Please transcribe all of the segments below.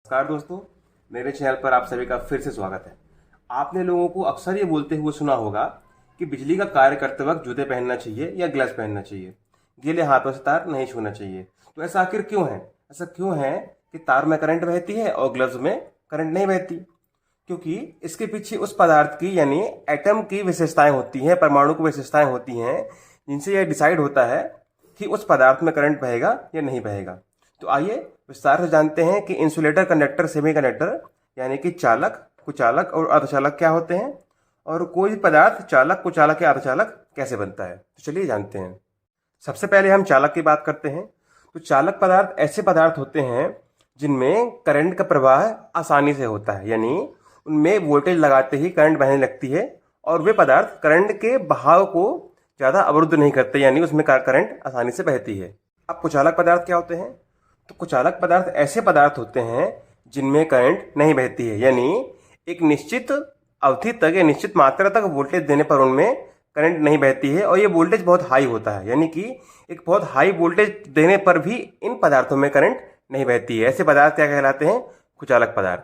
नमस्कार दोस्तों, मेरे चैनल पर आप सभी का फिर से स्वागत है। आपने लोगों को अक्सर ये बोलते हुए सुना होगा कि बिजली का कार्य करते वक्त जूते पहनना चाहिए या ग्लव्स पहनना चाहिए, गीले हाथों से तार नहीं छूना चाहिए। तो ऐसा आखिर क्यों है? ऐसा क्यों है कि तार में करंट बहती है और ग्लव्स में करंट नहीं बहती? क्योंकि इसके पीछे उस पदार्थ की यानी एटम की विशेषताएं होती हैं, परमाणु की विशेषताएं होती हैं, जिनसे यह डिसाइड होता है कि उस पदार्थ में करंट बहेगा या नहीं बहेगा। तो आइए विस्तार से जानते हैं कि इंसुलेटर, कंडक्टर, सेमीकंडक्टर यानी कि चालक, कुचालक और अर्धचालक क्या होते हैं, और कोई पदार्थ चालक, कुचालक या अर्धचालक कैसे बनता है। तो चलिए जानते हैं। सबसे पहले हम चालक की बात करते हैं। तो चालक पदार्थ ऐसे पदार्थ होते हैं जिनमें करंट का प्रवाह आसानी से होता है, यानी उनमें वोल्टेज लगाते ही करंट बहने लगती है और वे पदार्थ करंट के बहाव को ज़्यादा अवरुद्ध नहीं करते, यानी उसमें करंट आसानी से बहती है। अब कुचालक पदार्थ क्या होते हैं? तो कुचालक पदार्थ ऐसे पदार्थ होते हैं जिनमें करंट नहीं बहती है, यानी एक निश्चित अवधि तक या निश्चित मात्रा तक वोल्टेज देने पर उनमें करंट नहीं बहती है और ये वोल्टेज बहुत हाई होता है, यानी कि एक बहुत हाई वोल्टेज देने पर भी इन पदार्थों में करंट नहीं बहती है। ऐसे पदार्थ क्या कहलाते हैं? कुचालक पदार्थ।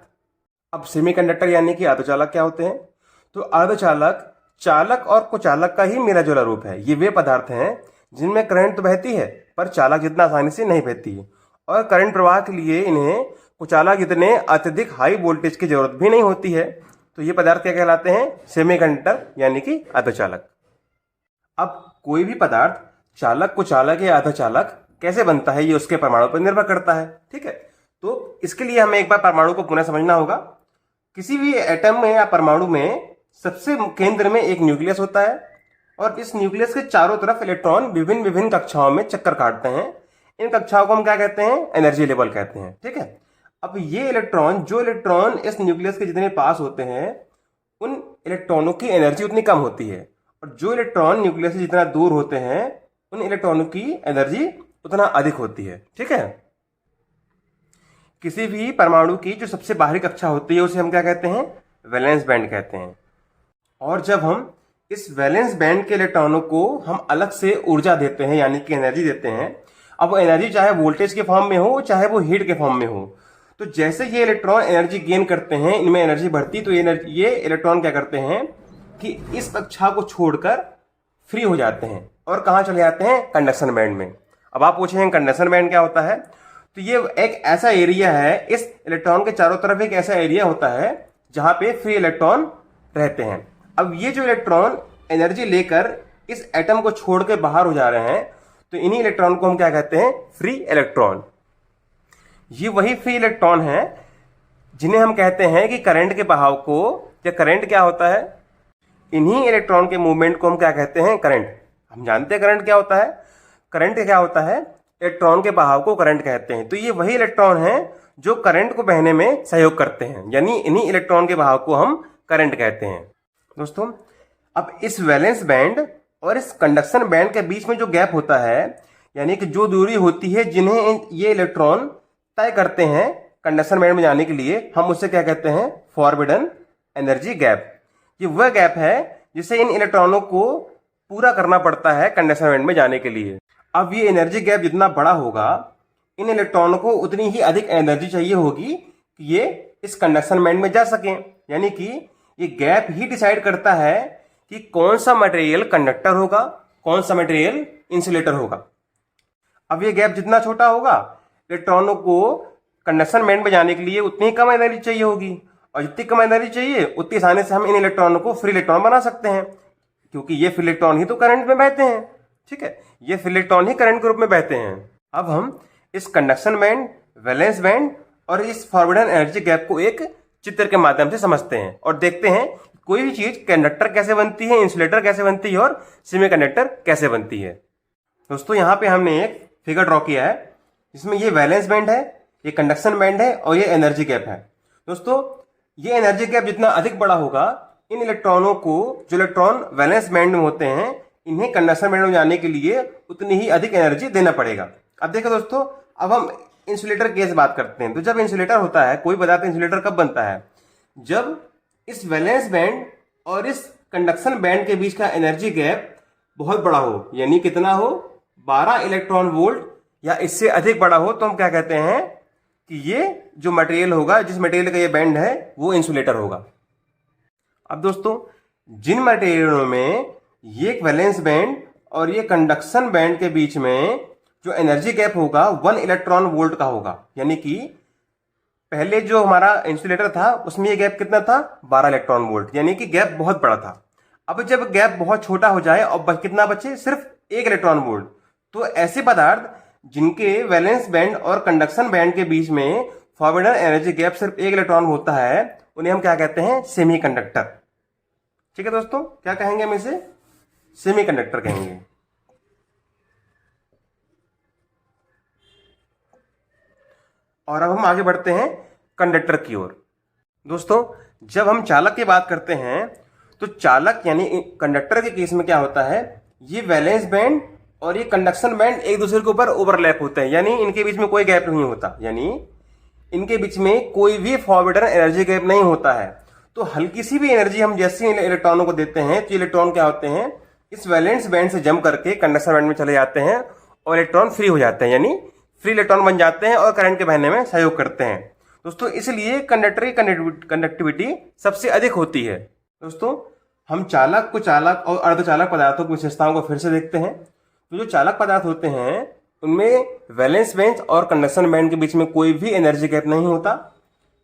अब सेमीकंडक्टर यानी कि अर्धचालक क्या होते हैं? तो अर्धचालक चालक और कुचालक का ही मिला जुला रूप है। ये वे पदार्थ हैं जिनमें करंट तो बहती है पर चालक जितना आसानी से नहीं बहती है, और करंट प्रवाह के लिए इन्हें कुचालक जितने अत्यधिक हाई वोल्टेज की जरूरत भी नहीं होती है। तो ये पदार्थ क्या कहलाते हैं? सेमीकंडक्टर यानी कि अर्धचालक। अब कोई भी पदार्थ चालक, कुचालक या अर्धचालक कैसे बनता है, ये उसके परमाणु पर निर्भर करता है। ठीक है, तो इसके लिए हमें एक बार परमाणु को पुनः समझना होगा। किसी भी एटम में या परमाणु में सबसे केंद्र में एक न्यूक्लियस होता है और इस न्यूक्लियस के चारों तरफ इलेक्ट्रॉन विभिन्न विभिन्न कक्षाओं में चक्कर काटते हैं। इन कक्षाओं को हम क्या कहते हैं? एनर्जी लेवल कहते हैं। ठीक है, अब ये इलेक्ट्रॉन, जो इलेक्ट्रॉन इस न्यूक्लियस के जितने पास होते हैं उन इलेक्ट्रॉनों की एनर्जी उतनी कम होती है, और जो इलेक्ट्रॉन न्यूक्लियस से जितना दूर होते हैं उन इलेक्ट्रॉनों की एनर्जी उतना अधिक होती है। ठीक है, किसी भी परमाणु की जो सबसे बाहरी कक्षा होती है उसे हम क्या कहते हैं? वैलेंस बैंड कहते हैं। और जब हम इस वैलेंस बैंड के इलेक्ट्रॉनों को हम अलग से ऊर्जा देते हैं यानी कि एनर्जी देते हैं, अब वो एनर्जी चाहे वोल्टेज के फॉर्म में हो चाहे वो हीट के फॉर्म में हो, तो जैसे ये इलेक्ट्रॉन एनर्जी गेन करते हैं, इनमें एनर्जी बढ़ती, तो ये इलेक्ट्रॉन क्या करते हैं कि इस कक्षा को छोड़कर फ्री हो जाते हैं और कहाँ चले जाते हैं? कंडक्शन बैंड में। अब आप पूछेंगे कंडक्शन बैंड क्या होता है? तो ये एक ऐसा एरिया है, इस इलेक्ट्रॉन के चारों तरफ एक ऐसा एरिया होता है जहां पे फ्री इलेक्ट्रॉन रहते हैं। अब ये जो इलेक्ट्रॉन एनर्जी लेकर इस एटम को छोड़ के बाहर हो जा रहे हैं, तो इन्हीं इलेक्ट्रॉन को हम क्या कहते हैं? Free electron. ये वही फ्री इलेक्ट्रॉन है जिन्हें हम कहते हैं कि करंट के बहाव को, या करंट क्या होता है? इन्हीं इलेक्ट्रॉन के मूवमेंट को हम क्या कहते हैं? करंट। हम जानते हैं करंट क्या होता है। करंट क्या होता है? इलेक्ट्रॉन के बहाव को करंट कहते हैं। तो ये वही इलेक्ट्रॉन है जो करंट को बहने में सहयोग करते हैं, यानी इन्हीं इलेक्ट्रॉन के बहाव को हम करंट कहते हैं। दोस्तों, अब इस वैलेंस बैंड और इस कंडक्शन बैंड के बीच में जो गैप होता है, यानी कि जो दूरी होती है जिन्हें ये इलेक्ट्रॉन तय करते हैं कंडक्शन बैंड में जाने के लिए, हम उसे क्या कहते हैं? Forbidden energy gap. ये वह गैप है जिसे इन इलेक्ट्रॉनों को पूरा करना पड़ता है कंडक्शन बैंड में जाने के लिए। अब ये एनर्जी गैप जितना बड़ा होगा, इन इलेक्ट्रॉनों को उतनी ही अधिक एनर्जी चाहिए होगी कि ये इस कंडक्शन बैंड में जा सकें। यानी कि ये गैप ही डिसाइड करता है कि कौन सा मटेरियल कंडक्टर होगा, कौन सा मटेरियल इंसुलेटर होगा। अब ये गैप जितना छोटा होगा, इलेक्ट्रॉनों को कंडक्शन बैंड में जाने के लिए उतनी कम एनर्जी चाहिए होगी, और जितनी कम एनर्जी चाहिए उतनी आसानी से हम इन इलेक्ट्रॉनों को फ्री इलेक्ट्रॉन बना सकते हैं, क्योंकि ये फ्री इलेक्ट्रॉन ही तो करंट में बहते हैं। ठीक है, ये फ्री इलेक्ट्रॉन ही करंट के रूप में बहते हैं। अब हम इस कंडक्शन बैंड, वैलेंस बैंड और इस फॉरबिडन एनर्जी गैप को एक चित्र के माध्यम से समझते हैं और देखते हैं कोई भी चीज कंडक्टर कैसे बनती है, इंसुलेटर कैसे बनती है और सेमीकंडक्टर कैसे बनती है। दोस्तों, यहाँ पे हमने एक फिगर ड्रॉ किया है जिसमें ये वैलेंस बैंड है, ये कंडक्शन बैंड है और ये एनर्जी गैप है। दोस्तों, ये एनर्जी गैप जितना अधिक बड़ा होगा, इन इलेक्ट्रॉनों को, जो इलेक्ट्रॉन वैलेंस बैंड में होते हैं, इन्हें कंडक्शन बैंड में जाने के लिए उतनी ही अधिक एनर्जी देना पड़ेगा। अब देखो दोस्तों, अब हम इंसुलेटर की बात करते हैं। तो जब इंसुलेटर होता है, कोई पदार्थ इंसुलेटर कब बनता है? जब इस वैलेंस बैंड और इस कंडक्शन बैंड के बीच का एनर्जी गैप बहुत बड़ा हो, यानी कितना हो? 12 इलेक्ट्रॉन वोल्ट या इससे अधिक बड़ा हो, तो हम क्या कहते हैं? कि ये जो मटेरियल होगा, जिस मटेरियल का ये बैंड है, वो इंसुलेटर होगा। अब दोस्तों, जिन मटेरियलों में ये एक वैलेंस बैंड और ये कंडक्शन बैंड के बीच में जो एनर्जी गैप होगा 1 इलेक्ट्रॉन वोल्ट का होगा, यानी कि पहले जो हमारा इंसुलेटर था उसमें ये गैप कितना था, 12 इलेक्ट्रॉन वोल्ट, यानी कि गैप बहुत बड़ा था। अब जब गैप बहुत छोटा हो जाए और कितना बचे, सिर्फ 1 इलेक्ट्रॉन वोल्ट, तो ऐसे पदार्थ जिनके वैलेंस बैंड और कंडक्शन बैंड के बीच में फॉरवर्ड एनर्जी गैप सिर्फ 1 इलेक्ट्रॉन होता है, उन्हें हम क्या कहते हैं, सेमीकंडक्टर। ठीक है दोस्तों, क्या कहेंगे हम इसे, सेमीकंडक्टर कहेंगे। और अब हम आगे बढ़ते हैं कंडक्टर की ओर। दोस्तों, जब हम चालक की बात करते हैं तो चालक यानी कंडक्टर के केस में क्या होता है, ये वैलेंस बैंड और ये कंडक्शन बैंड एक दूसरे के ऊपर ओवरलैप होते हैं, यानी इनके बीच में कोई गैप नहीं होता, यानी इनके बीच में कोई भी फॉरवर्ड एनर्जी गैप नहीं होता है। तो हल्की सी भी एनर्जी हम जैसे इलेक्ट्रॉनों को देते हैं तो इलेक्ट्रॉन क्या होते हैं, इस वैलेंस बैंड से जम करके कंडक्शन बैंड में चले जाते हैं और इलेक्ट्रॉन फ्री हो जाते हैं, यानी फ्री इलेक्ट्रॉन बन जाते हैं और करंट के बहने में सहयोग करते हैं। दोस्तों, इसलिए कंडक्टर की कंडक्टिविटी सबसे अधिक होती है। दोस्तों, हम चालक, कुचालक और अर्धचालक पदार्थों की विशेषताओं को फिर से देखते हैं। तो जो चालक पदार्थ होते हैं उनमें वैलेंस बैंड और कंडक्शन बैंड के बीच में कोई भी एनर्जी गैप नहीं होता।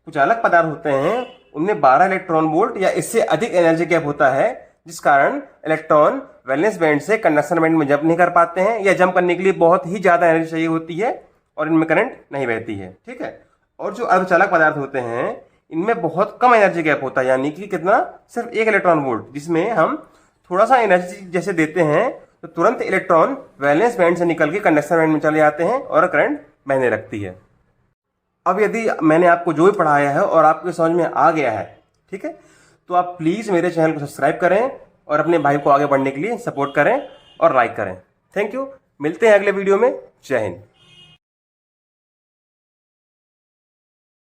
कुचालक पदार्थ होते हैं उनमें 12 इलेक्ट्रॉन वोल्ट या इससे अधिक एनर्जी गैप होता है, जिस कारण इलेक्ट्रॉन वैलेंस बैंड से कंडक्शन बैंड में जंप नहीं कर पाते हैं, या जंप करने के लिए बहुत ही ज्यादा एनर्जी चाहिए होती है और इनमें करंट नहीं बहती है। ठीक है। और जो अर्धचालक पदार्थ होते हैं इनमें बहुत कम एनर्जी गैप होता है, यानी कि कितना, सिर्फ 1 इलेक्ट्रॉन वोल्ट, जिसमें हम थोड़ा सा एनर्जी जैसे देते हैं तो तुरंत इलेक्ट्रॉन वैलेंस बैंड से निकल के कंडक्शन बैंड में चले जाते हैं और करंट बहने लगती है। अब यदि मैंने आपको जो भी पढ़ाया है और आपके समझ में आ गया है, ठीक है, तो आप प्लीज़ मेरे चैनल को सब्सक्राइब करें और अपने भाई को आगे बढ़ने के लिए सपोर्ट करें और लाइक करें। Thank you. मिलते हैं अगले वीडियो में। जय हिंद।